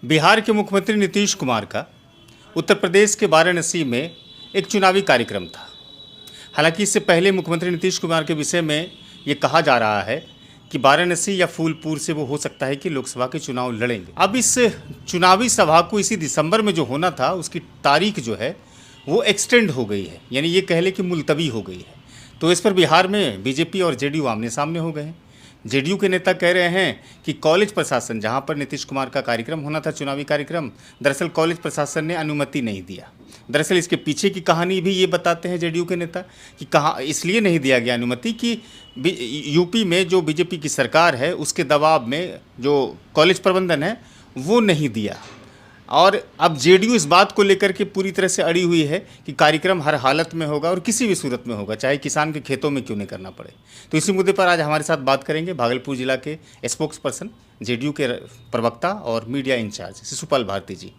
बिहार के मुख्यमंत्री नीतीश कुमार का उत्तर प्रदेश के वाराणसी में एक चुनावी कार्यक्रम था। हालांकि इससे पहले मुख्यमंत्री नीतीश कुमार के विषय में ये कहा जा रहा है कि वाराणसी या फूलपुर से वो हो सकता है कि लोकसभा के चुनाव लड़ेंगे। अब इस चुनावी सभा को इसी दिसंबर में जो होना था उसकी तारीख जो है वो एक्सटेंड हो गई है, यानी ये कह लें कि मुलतवी हो गई है। तो इस पर बिहार में बीजेपी और जेडीयू आमने सामने हो गए हैं। जेडीयू के नेता कह रहे हैं कि कॉलेज प्रशासन, जहां पर नीतीश कुमार का कार्यक्रम होना था, चुनावी कार्यक्रम, दरअसल कॉलेज प्रशासन ने अनुमति नहीं दिया। दरअसल इसके पीछे की कहानी भी ये बताते हैं जेडीयू के नेता कि कहाँ इसलिए नहीं दिया गया अनुमति कि यूपी में जो बीजेपी की सरकार है उसके दबाव में जो कॉलेज प्रबंधन है वो नहीं दिया। और अब जेडीयू इस बात को लेकर के पूरी तरह से अड़ी हुई है कि कार्यक्रम हर हालत में होगा और किसी भी सूरत में होगा, चाहे किसान के खेतों में क्यों नहीं करना पड़े। तो इसी मुद्दे पर आज हमारे साथ बात करेंगे भागलपुर जिला के स्पोक्स पर्सन, जेडीयू के प्रवक्ता और मीडिया इंचार्ज शिशुपाल भारती जी।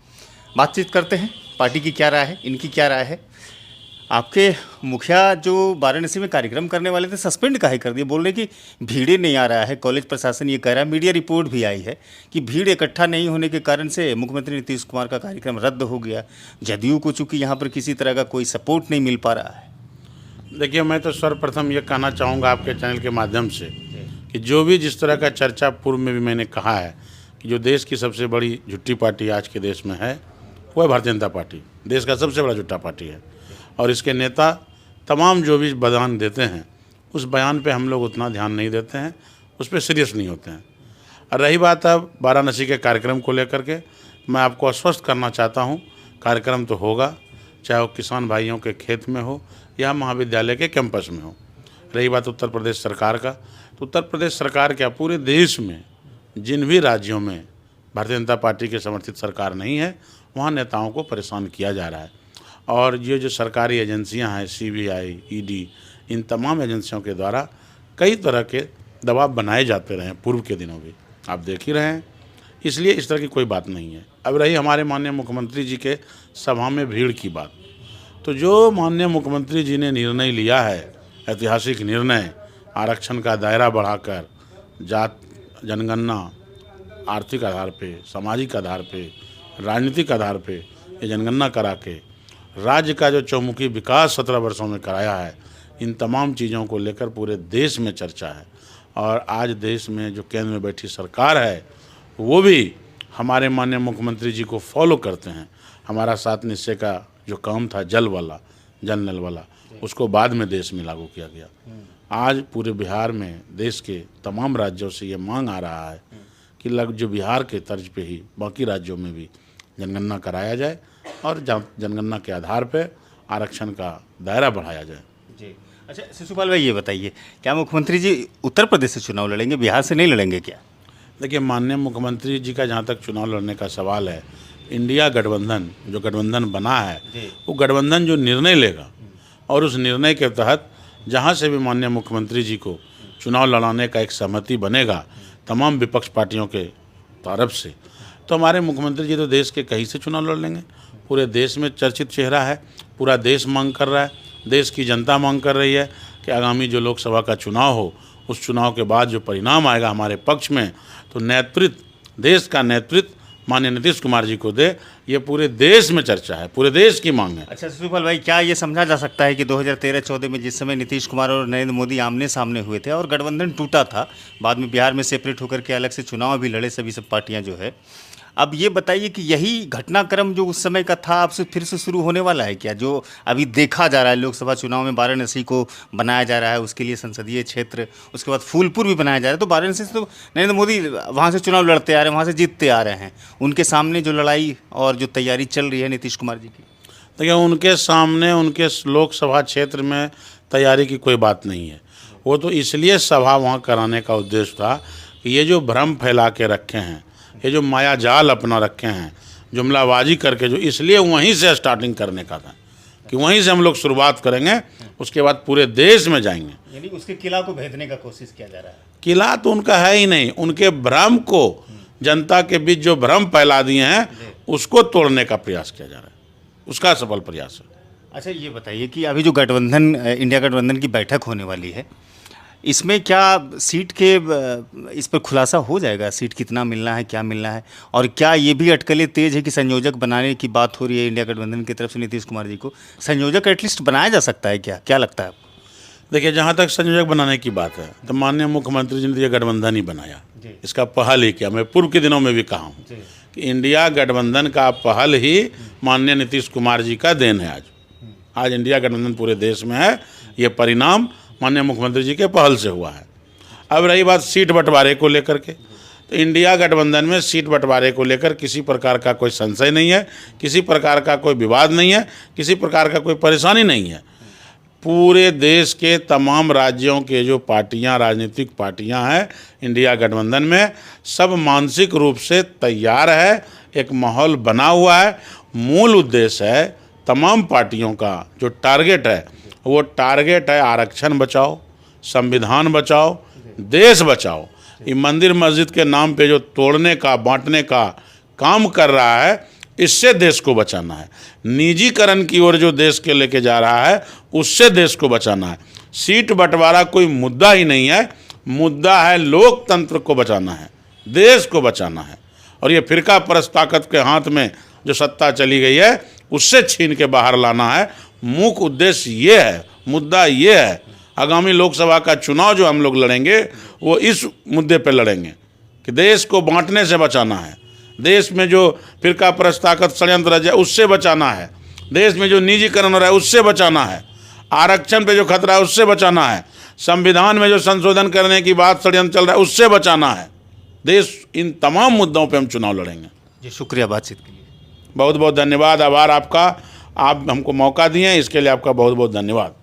बातचीत करते हैं, पार्टी की क्या राय है, इनकी क्या राय है। आपके मुखिया जो वाराणसी में कार्यक्रम करने वाले थे सस्पेंड काहे कर दिए, बोल रहे कि भीड़ नहीं आ रहा है। कॉलेज प्रशासन ये कह रहा है, मीडिया रिपोर्ट भी आई है कि भीड़ इकट्ठा नहीं होने के कारण से मुख्यमंत्री नीतीश कुमार का कार्यक्रम रद्द हो गया। जदयू को चूंकि यहाँ पर किसी तरह का कोई सपोर्ट नहीं मिल पा रहा है। देखिए, मैं तो सर्वप्रथम ये कहना चाहूँगा आपके चैनल के माध्यम से कि जो भी जिस तरह का चर्चा पूर्व में भी मैंने कहा है कि जो देश की सबसे बड़ी झूठी पार्टी आज के देश में है वो है भारतीय जनता पार्टी। देश का सबसे बड़ा झूठा पार्टी है और इसके नेता तमाम जो भी बयान देते हैं उस बयान पे हम लोग उतना ध्यान नहीं देते हैं, उस पर सीरियस नहीं होते हैं। और रही बात अब वाराणसी के कार्यक्रम को लेकर के, मैं आपको आश्वस्त करना चाहता हूँ कार्यक्रम तो होगा, चाहे वो किसान भाइयों के खेत में हो या महाविद्यालय के कैंपस में हो। रही बात उत्तर प्रदेश सरकार का, तो उत्तर प्रदेश सरकार क्या पूरे देश में जिन भी राज्यों में भारतीय जनता पार्टी के समर्थित सरकार नहीं है वहाँ नेताओं को परेशान किया जा रहा है। और ये जो सरकारी एजेंसियां हैं, सीबीआई, ईडी, इन तमाम एजेंसियों के द्वारा कई तरह के दबाव बनाए जाते रहे पूर्व के दिनों भी, आप देख ही रहे हैं। इसलिए इस तरह की कोई बात नहीं है। अब रही हमारे माननीय मुख्यमंत्री जी के सभा में भीड़ की बात, तो जो माननीय मुख्यमंत्री जी ने निर्णय लिया है, ऐतिहासिक निर्णय, आरक्षण का दायरा बढ़ाकर जात जनगणना आर्थिक आधार पे, सामाजिक आधार पे, राजनीतिक आधार पे ये जनगणना करा के राज्य का जो चौमुखी विकास 17 वर्षों में कराया है, इन तमाम चीज़ों को लेकर पूरे देश में चर्चा है। और आज देश में जो केंद्र में बैठी सरकार है वो भी हमारे माननीय मुख्यमंत्री जी को फॉलो करते हैं। हमारा 7 निश्चय का जो काम था जल वाला, जल नल वाला, उसको बाद में देश में लागू किया गया। आज पूरे बिहार में देश के तमाम राज्यों से ये मांग आ रहा है कि जो बिहार के तर्ज पे ही बाकी राज्यों में भी जनगणना कराया जाए और जनगणना के आधार पर आरक्षण का दायरा बढ़ाया जाए। जी अच्छा, शिशुपाल भाई ये बताइए, क्या मुख्यमंत्री जी उत्तर प्रदेश से चुनाव लड़ेंगे, बिहार से नहीं लड़ेंगे क्या? देखिए, माननीय मुख्यमंत्री जी का जहाँ तक चुनाव लड़ने का सवाल है, इंडिया गठबंधन जो गठबंधन बना है वो गठबंधन जो निर्णय लेगा और उस निर्णय के तहत जहाँ से भी माननीय मुख्यमंत्री जी को चुनाव लड़ाने का एक सहमति बनेगा तमाम विपक्ष पार्टियों के तरफ से, तो हमारे मुख्यमंत्री जी तो देश के कहीं से चुनाव लड़ लेंगे। पूरे देश में चर्चित चेहरा है, पूरा देश मांग कर रहा है, देश की जनता मांग कर रही है कि आगामी जो लोकसभा का चुनाव हो उस चुनाव के बाद जो परिणाम आएगा हमारे पक्ष में, तो नेतृत्व, देश का नेतृत्व माननीय नीतीश कुमार जी को दे, ये पूरे देश में चर्चा है, पूरे देश की मांग है। अच्छा शिशुपाल भाई, क्या ये समझा जा सकता है कि 2013-14 में जिस समय नीतीश कुमार और नरेंद्र मोदी आमने सामने हुए थे और गठबंधन टूटा था, बाद में बिहार में सेपरेट होकर के अलग से चुनाव भी लड़े सभी सब पार्टियां जो है, अब ये बताइए कि यही घटनाक्रम जो उस समय का था अब से फिर से शुरू होने वाला है क्या? जो अभी देखा जा रहा है लोकसभा चुनाव में वाराणसी को बनाया जा रहा है, उसके लिए संसदीय क्षेत्र, उसके बाद फूलपुर भी बनाया जा रहा है, तो वाराणसी से तो नरेंद्र मोदी वहाँ से चुनाव लड़ते आ रहे हैं, वहाँ से जीतते आ रहे हैं। उनके सामने जो लड़ाई और जो तैयारी चल रही है नीतीश कुमार जी की, देखिए उनके सामने उनके लोकसभा क्षेत्र में तैयारी की कोई बात नहीं है। वो तो इसलिए सभा वहाँ कराने का उद्देश्य था कि ये जो भ्रम फैला के रखे हैं, ये जो माया जाल अपना रखे हैं, जुमलाबाजी करके, जो इसलिए वहीं से स्टार्टिंग करने का था कि वहीं से हम लोग शुरुआत करेंगे, उसके बाद पूरे देश में जाएंगे। यानी उसके किला को भेदने का कोशिश किया जा रहा है। किला तो उनका है ही नहीं, उनके भ्रम को, जनता के बीच जो भ्रम फैला दिए हैं उसको तोड़ने का प्रयास किया जा रहा है, उसका सफल प्रयास है। अच्छा ये बताइए कि अभी जो गठबंधन, इंडिया गठबंधन की बैठक होने वाली है, इसमें क्या सीट के इस पर खुलासा हो जाएगा, सीट कितना मिलना है, क्या मिलना है, और क्या ये भी अटकलें तेज है कि संयोजक बनाने की बात हो रही है इंडिया गठबंधन की तरफ से नीतीश कुमार जी को, संयोजक एटलीस्ट बनाया जा सकता है क्या, क्या लगता है आपको? देखिए, जहाँ तक संयोजक बनाने की बात है तो माननीय मुख्यमंत्री जी ने ये गठबंधन ही बनाया, इसका पहल ही किया। मैं पूर्व के दिनों में भी कहा हूँ कि इंडिया गठबंधन का पहल ही माननीय नीतीश कुमार जी का देन है। आज इंडिया गठबंधन पूरे देश में है, ये परिणाम माननीय मुख्यमंत्री जी के पहल से हुआ है। अब रही बात सीट बंटवारे को लेकर के, तो इंडिया गठबंधन में सीट बंटवारे को लेकर किसी प्रकार का कोई संशय नहीं है, किसी प्रकार का कोई विवाद नहीं है, किसी प्रकार का कोई परेशानी नहीं है। पूरे देश के तमाम राज्यों के जो पार्टियां, राजनीतिक पार्टियां हैं इंडिया गठबंधन में, सब मानसिक रूप से तैयार है, एक माहौल बना हुआ है। मूल उद्देश्य है तमाम पार्टियों का जो टारगेट है वो टारगेट है आरक्षण बचाओ, संविधान बचाओ, देश बचाओ। ये मंदिर मस्जिद के नाम पे जो तोड़ने का, बांटने का काम कर रहा है, इससे देश को बचाना है। निजीकरण की ओर जो देश के लेके जा रहा है, उससे देश को बचाना है। सीट बंटवारा कोई मुद्दा ही नहीं है, मुद्दा है लोकतंत्र को बचाना है, देश को बचाना है। और ये फिरका परस्त ताकत के हाथ में जो सत्ता चली गई है, उससे छीन के बाहर लाना है। मुख्य उद्देश्य ये है, मुद्दा ये है। आगामी लोकसभा का चुनाव जो हम लोग लड़ेंगे वो इस मुद्दे पर लड़ेंगे कि देश को बांटने से बचाना है, देश में जो फिरका परस्त ताकत षड्यंत्र है उससे बचाना है, देश में जो निजीकरण हो रहा है उससे बचाना है, आरक्षण पे जो खतरा है उससे बचाना है, संविधान में जो संशोधन करने की बात षड्यंत्र चल रहा है उससे बचाना है। देश, इन तमाम मुद्दों पे हम चुनाव लड़ेंगे। जी शुक्रिया बातचीत के लिए। बहुत बहुत धन्यवाद, आभार आपका, आप हमको मौका दिए, इसके लिए आपका बहुत बहुत धन्यवाद।